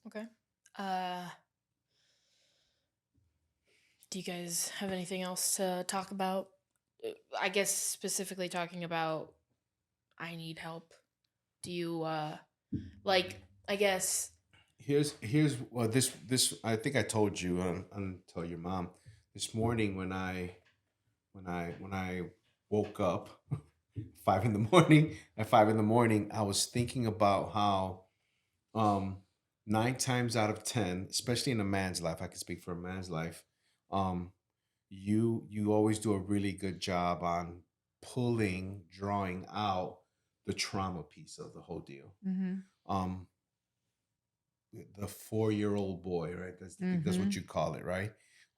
Speaker 3: Okay. Do you guys have anything else to talk about? I guess specifically talking about I need help. Do you like, I guess
Speaker 2: Here's well, this I think I told you, and tell your mom this morning when I woke up 5 in the morning. At 5 in the morning, I was thinking about how um 9 times out of 10, especially in a man's life, I can speak for a man's life, um you always do a really good job on drawing out the trauma piece of the whole deal.
Speaker 1: Mm-hmm.
Speaker 2: um the 4-year-old boy, right? I think that's
Speaker 1: Mm-hmm.
Speaker 2: what you call it, right?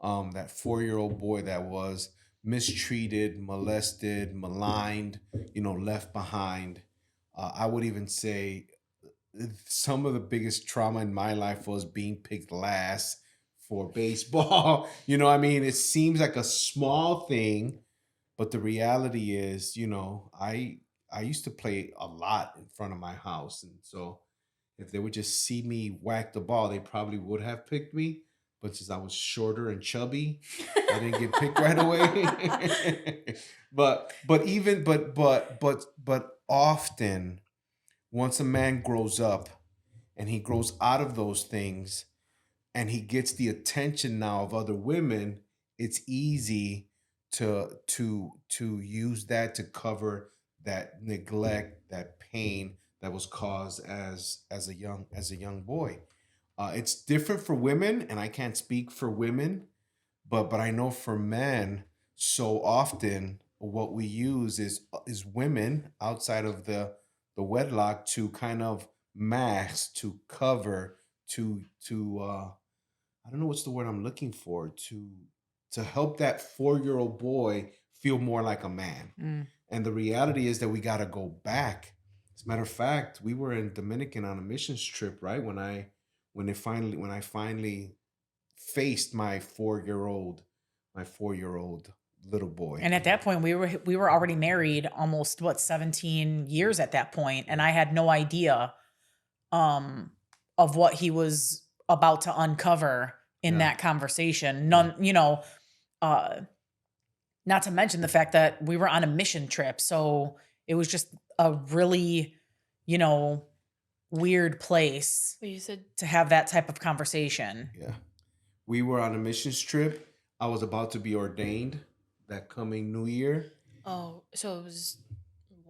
Speaker 2: That 4-year-old boy that was mistreated, molested, maligned, left behind. I would even say some of the biggest trauma in my life was being picked last for baseball. I mean, it seems like a small thing, but the reality is, I used to play a lot in front of my house, and so if they would just see me whack the ball, they probably would have picked me. But since I was shorter and chubby, I didn't get picked right away. but often, once a man grows up and he grows out of those things and he gets the attention now of other women, it's easy to use that to cover that neglect, that pain that was caused as a young boy. It's different for women, and I can't speak for women, but I know for men, so often what we use is women outside of the wedlock to kind of mask, to cover, to I don't know what's the word I'm looking for, to help that 4-year-old boy feel more like a man.
Speaker 1: Mm.
Speaker 2: And the reality is that we got to go back. As a matter of fact, we were in Dominican on a missions trip, right? When I finally faced my 4-year old little boy.
Speaker 1: And at that point, we were already married almost 17 years at that point, and I had no idea of what he was about to uncover in
Speaker 2: Yeah.
Speaker 1: that conversation. None, uh not to mention the fact that we were on a mission trip, so it was just a really, weird place
Speaker 3: what you said.
Speaker 1: to have that type of conversation.
Speaker 2: Yeah. We were on a missions trip. I was about to be ordained that coming New Year.
Speaker 3: Oh, so it was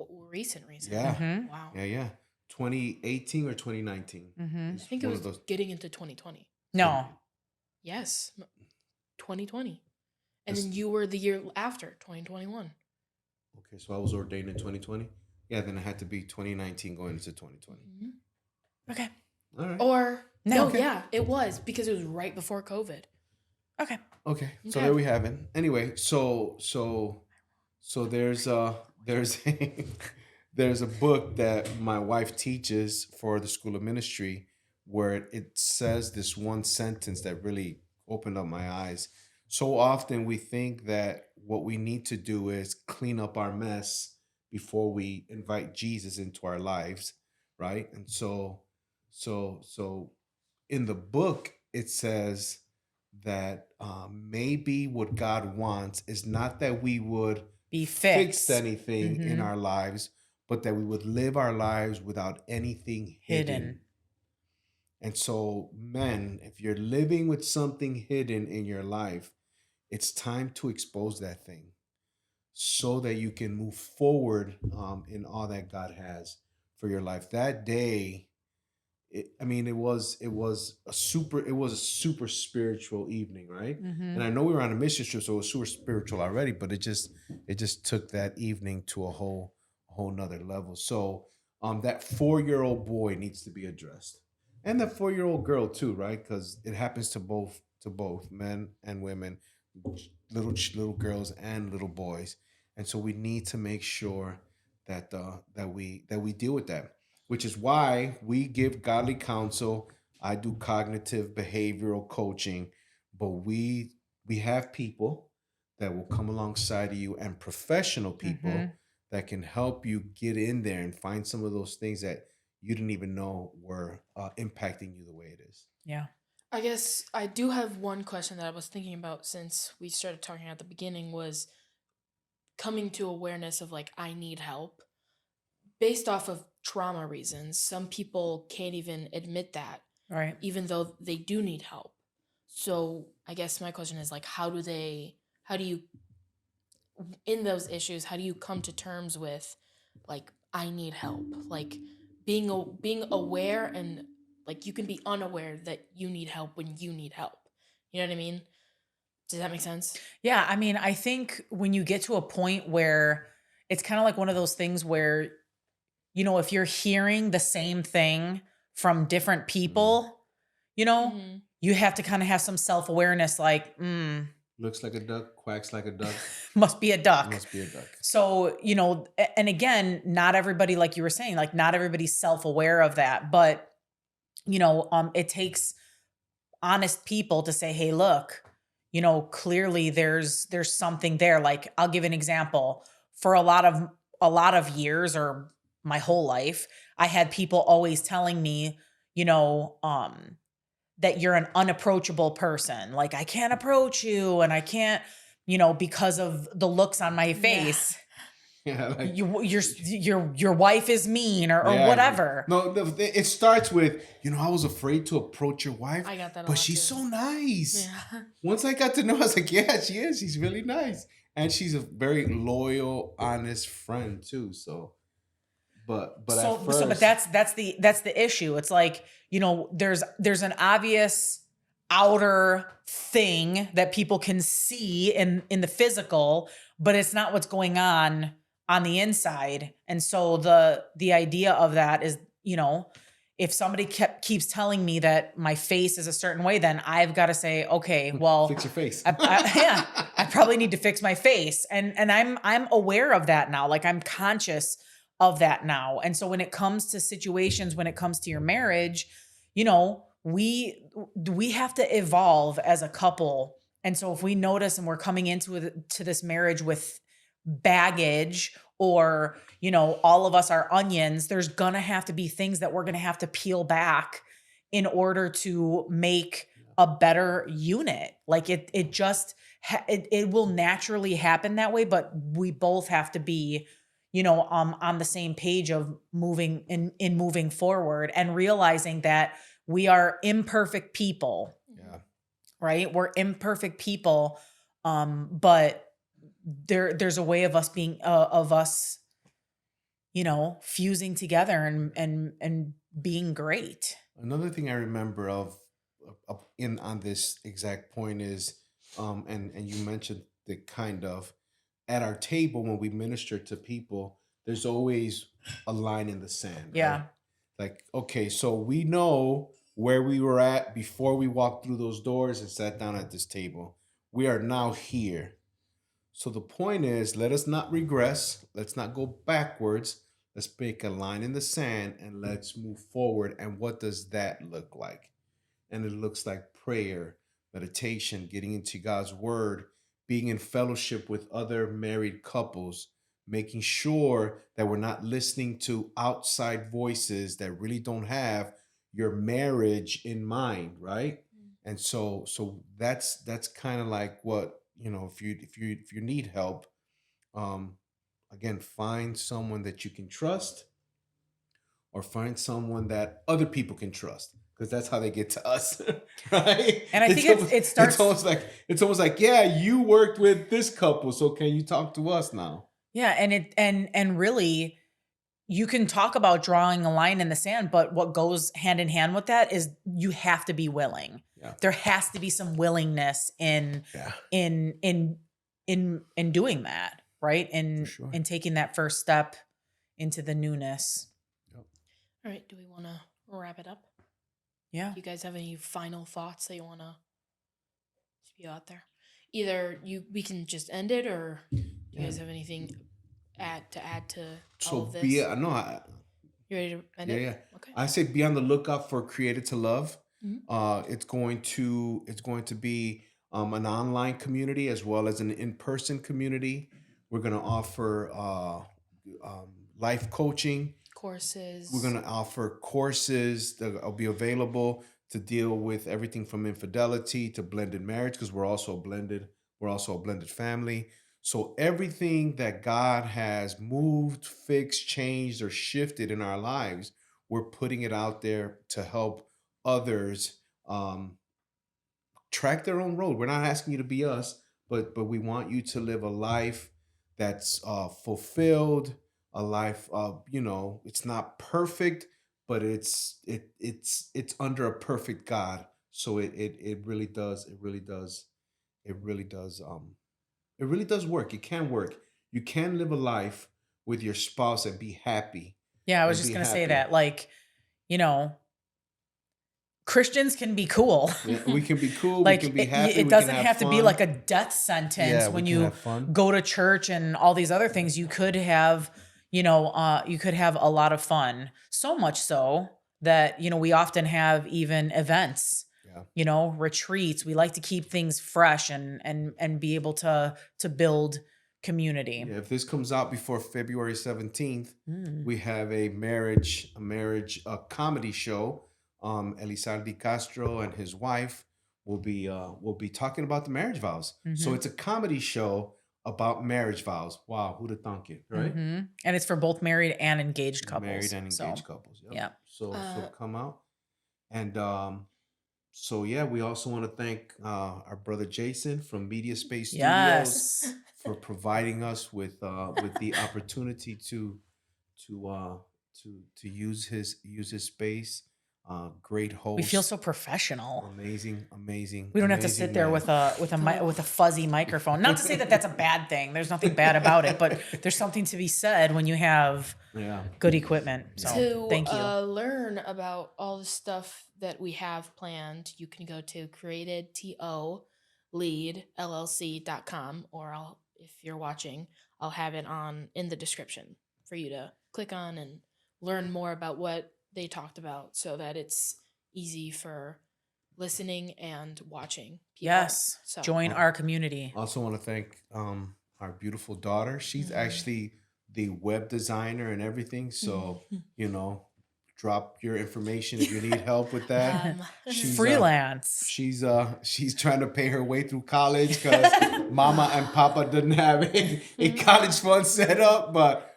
Speaker 3: recent.
Speaker 2: Yeah.
Speaker 1: Mhm.
Speaker 3: Wow.
Speaker 2: Yeah. 2018 or 2019.
Speaker 1: Mhm.
Speaker 3: I think it was getting into 2020.
Speaker 1: No.
Speaker 3: Yes, 2020. And
Speaker 2: Yes.
Speaker 3: then you were the year after, 2021.
Speaker 2: Okay, so I was ordained in 2020. Yeah, then it had to be 2019 going into 2020.
Speaker 1: Okay.
Speaker 2: All right.
Speaker 3: Or
Speaker 1: No,
Speaker 3: no,
Speaker 1: okay.
Speaker 3: yeah, it was because it was right before COVID.
Speaker 1: Okay.
Speaker 2: Okay, so
Speaker 3: Okay.
Speaker 2: there we have it. Anyway, so there's there's there's a book that my wife teaches for the School of Ministry where it says this one sentence that really opened up my eyes. So often we think that what we need to do is clean up our mess before we invite Jesus into our lives, right? And so in the book it says that maybe what God wants is not that we would
Speaker 1: Be
Speaker 2: fix
Speaker 1: fixed.
Speaker 2: anything in
Speaker 1: Mhm.
Speaker 2: our lives, but that we would live our lives without anything hidden.
Speaker 1: Hidden.
Speaker 2: And so, men, if you're living with something hidden in your life, it's time to expose that thing so that you can move forward in all that God has for your life. That day, I mean, it was a super spiritual evening, right? And
Speaker 1: Mhm.
Speaker 2: I know we were on a mission trip, so it was super spiritual already, but it just took that evening to a whole nother level. So that 4-year-old boy needs to be addressed. And that 4-year-old girl too, right? Because it happens to both men and women, little girls and little boys. And so we need to make sure that we deal with that, which is why we give godly counsel. I do cognitive behavioral coaching, but we have people that will come alongside of you and professional people
Speaker 1: Mhm.
Speaker 2: that can help you get in there and find some of those things that you didn't even know were impacting you the way it is.
Speaker 1: Yeah.
Speaker 3: I guess I do have one question that I was thinking about since we started talking at the beginning was coming to awareness of like I need help based off of trauma reasons. Some people can't even admit that
Speaker 1: Right.
Speaker 3: even though they do need help. So, I guess my question is like how do you in those issues, how do you come to terms with like I need help? Like being aware and like you can be unaware that you need help when you need help. You know what I mean? Does that make sense?
Speaker 1: Yeah, I mean, I think when you get to a point where it's kind of like one of those things where, if you're hearing the same thing from different
Speaker 2: Mhm.
Speaker 1: people, you know,
Speaker 3: Mhm.
Speaker 1: you have to kind of have some self-awareness like,
Speaker 2: Looks like a duck, quacks like a duck,
Speaker 1: must be a duck.
Speaker 2: must be a duck.
Speaker 1: So, and again, not everybody, like you were saying, like not everybody's self-aware of that, but it takes honest people to say, "Hey, look, clearly there's something there." Like, I'll give an example. For a lot of years or my whole life, I had people always telling me, you know, that you're an unapproachable person. Like, I can't approach you and I can't, because of the looks on my
Speaker 3: Yeah.
Speaker 1: face.
Speaker 2: Yeah, like
Speaker 1: Your wife is mean or
Speaker 2: yeah.
Speaker 1: whatever.
Speaker 2: No, it starts with, I was afraid to approach your wife,
Speaker 3: I got that a
Speaker 2: but
Speaker 3: lot
Speaker 2: she's
Speaker 3: too.
Speaker 2: so nice.
Speaker 3: Yeah.
Speaker 2: Once I got to know, I was like, yeah, she is. She's really nice. And she's a very loyal, honest friend too. So, but at
Speaker 1: But
Speaker 2: first,
Speaker 1: that's the issue. It's like, there's an obvious outer thing that people can see in the physical, but it's not what's going on the inside. And so the idea of that is, if somebody keeps telling me that my face is a certain way, then I've got to say, okay, well,
Speaker 2: fix your face.
Speaker 1: yeah, I probably need to fix my face. And I'm aware of that now. Like, I'm conscious of that now. And so when it comes to situations, when it comes to your marriage, we have to evolve as a couple. And so if we notice and we're coming to this marriage with baggage, or all of us are onions, there's gonna have to be things that we're gonna have to peel back in order to make a better unit. Like, it just it will naturally happen that way, but we both have to be on the same page of moving forward and realizing that we are imperfect people,
Speaker 2: Yeah.
Speaker 1: right? We're imperfect people, but there's a way of us being of us, fusing together and being great.
Speaker 2: Another thing I remember of in on this exact point is, and you mentioned the kind of at our table when we minister to people, there's always a line in the sand, right?
Speaker 1: Yeah.
Speaker 2: Like, okay, so we know where we were at before we walked through those doors and sat down at this table. We are now here. So the point is, let us not regress. Let's not go backwards. Let's make a line in the sand and let's move forward. And what does that look like? And it looks like prayer, meditation, getting into God's word, being in fellowship with other married couples, making sure that we're not listening to outside voices that really don't have your marriage in mind, right? And so that's kind of like what, if you need help, um again, find someone that you can trust, or find someone that other people can trust, because that's how they get to us. Right?
Speaker 1: And I think
Speaker 2: almost,
Speaker 1: it starts.
Speaker 2: it's almost like, yeah, you worked with this couple, so can you talk to us now?
Speaker 1: Yeah, and really, you can talk about drawing a line in the sand, but what goes hand in hand with that is you have to be willing.
Speaker 2: Yeah.
Speaker 1: There has to be some willingness in
Speaker 2: Yeah.
Speaker 1: in doing that, right?
Speaker 2: For sure.
Speaker 1: In taking that first step into the newness.
Speaker 2: Yep.
Speaker 3: All right. Do we want to wrap it up?
Speaker 1: Yeah.
Speaker 3: Do you guys have any final thoughts that you want to spew out there? Either we can just end it, or do you guys have anything to add to all of this?
Speaker 2: You
Speaker 3: ready to end
Speaker 2: yeah,
Speaker 3: it?
Speaker 2: yeah.
Speaker 3: Okay.
Speaker 2: I say be on the lookout for Created to Love.
Speaker 3: Mhm.
Speaker 2: It's going to be an online community as well as an in-person community. We're going to offer life coaching.
Speaker 3: Courses.
Speaker 2: We're going to offer courses that will be available to deal with everything from infidelity to blended marriage, because we're also a blended family. So everything that God has moved, fixed, changed, or shifted in our lives, we're putting it out there to help others track their own road. We're not asking you to be us, but we want you to live a life that's fulfilled, a life of, it's not perfect, but it's under a perfect God. So it really does it really does it really does work. It can work. You can live a life with your spouse and be happy.
Speaker 1: Yeah, I was
Speaker 2: And
Speaker 1: just
Speaker 2: be
Speaker 1: going to say
Speaker 2: happy.
Speaker 1: that, like, Christians can be cool.
Speaker 2: Yeah, we can be cool.
Speaker 1: Like,
Speaker 2: we can be happy.
Speaker 1: it
Speaker 2: we
Speaker 1: doesn't
Speaker 2: can
Speaker 1: have to be
Speaker 2: fun.
Speaker 1: like a death sentence
Speaker 2: Yeah,
Speaker 1: when
Speaker 2: we can
Speaker 1: you
Speaker 2: have fun.
Speaker 1: go to church and all these other things. You could have, you could have a lot of fun. So much so that, we often have even events,
Speaker 2: Yeah.
Speaker 1: Retreats. We like to keep things fresh and be able to build community.
Speaker 2: Yeah, if this comes out before February 17th,
Speaker 1: Mm.
Speaker 2: we have a marriage comedy show. Elizalde Castro and his wife will be talking about the marriage vows. So
Speaker 1: Mhm.
Speaker 2: it's a comedy show about marriage vows. Wow, who'd have thunk it, right?
Speaker 1: Mhm. And it's for both married and engaged couples.
Speaker 2: Married and engaged
Speaker 1: So,
Speaker 2: couples. Yep.
Speaker 1: yeah.
Speaker 2: So come out. And so yeah, we also want to thank our brother Jason from Media Space Studios
Speaker 1: Yes.
Speaker 2: for providing us with the opportunity to use his space. Great host.
Speaker 1: We feel so professional.
Speaker 2: Amazing.
Speaker 1: We don't have to sit there with a fuzzy microphone. Not to say that that's a bad thing. There's nothing bad about it, but there's something to be said when you have good equipment. So
Speaker 3: to
Speaker 1: thank you.
Speaker 3: learn about all the stuff that we have planned, you can go to createdtoleadllc.com, or if you're watching, I'll have it in the description for you to click on and learn more about what they talked about, so that it's easy for listening and watching people.
Speaker 1: Yes.
Speaker 3: So
Speaker 1: Join our community.
Speaker 2: Also want to thank our beautiful daughter. She's actually the web designer and everything. So, drop your information if you need help with that.
Speaker 1: She's freelance.
Speaker 2: She's trying to pay her way through college because mama and papa didn't have a college fund set up, but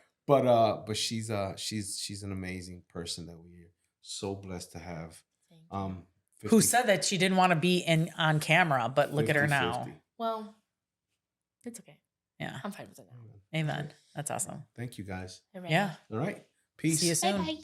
Speaker 2: she's an amazing person that we're so blessed to have.
Speaker 1: Who said that she didn't want to be on camera, but look at her now.
Speaker 2: 50-50.
Speaker 3: Well, it's okay.
Speaker 1: Yeah.
Speaker 3: I'm fine with it now.
Speaker 1: Amen. That's awesome.
Speaker 2: Thank you guys.
Speaker 3: All right.
Speaker 1: Yeah.
Speaker 2: All right. Peace.
Speaker 1: See you soon.
Speaker 3: Bye-bye.